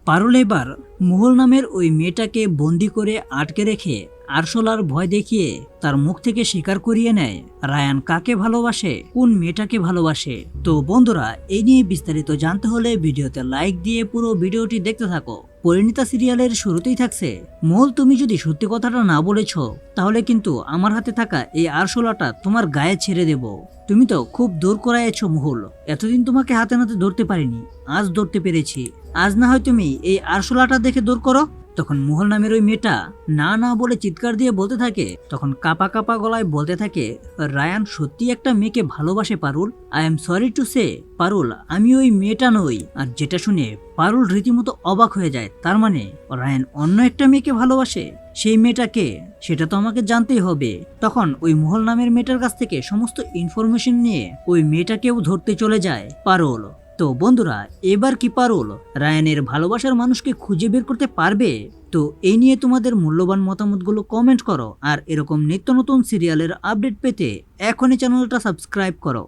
পারুল এবার মোহল নামের ওই মেয়েটাকে বন্দি করে আটকে রেখে আরশোলার ভয় দেখিয়ে তার মুখ থেকে স্বীকার করিয়ে নেয় রায়ান কাকে ভালোবাসে, কোন মেয়েটাকে ভালোবাসে। তো বন্ধুরা, এই নিয়ে বিস্তারিত জানতে হলে ভিডিওতে লাইক দিয়ে পুরো ভিডিওটি দেখতে থাকো। পরিণীতা সিরিয়ালের শুরুতেই থাকছে, মোহল তুমি যদি সত্যি কথাটা না বলেছ তাহলে কিন্তু আমার হাতে থাকা এই আরশোলাটা তোমার গায়ে ছেড়ে দেব। তুমি তো খুব দূর করাইছো মোহল, এতদিন তোমাকে হাতে নাতে ধরতে পারিনি, আজ ধরতে পেরেছি। আজ না হয় তুমি এই আরশোলাটা দেখে দূর করো। তখন মোহল নামের ওই মেয়েটা না না বলে চিৎকার দিয়ে বলতে থাকে, তখন কাপা কাপা গলায় বলতে থাকে, রায়ান সত্যি একটা মেয়েকে ভালোবাসে Parul. I am sorry to say Parul, আমি ওই মেয়েটা নই। আর যেটা শুনে পারুল রীতিমতো অবাক হয়ে যায়, তার মানে রায়ান অন্য একটা মেয়েকে ভালোবাসে। সেই মেয়েটাকে সেটা তো আমাকে জানতেই হবে। তখন ওই মোহল নামের মেয়েটার কাছ থেকে সমস্ত ইনফরমেশন নিয়ে ওই মেয়েটাকেও ধরতে চলে যায় পারুল। তো বন্ধুরা, এবার কি পারুল রায়ানের ভালোবাসার মানুষকে খুঁজে বের করতে পারবে? তো এই নিয়ে তোমাদের মূল্যবান মতামতগুলো কমেন্ট করো। আর এরকম নিত্য নতুন সিরিয়ালের আপডেট পেতে এখনই চ্যানেলটা সাবস্ক্রাইব করো।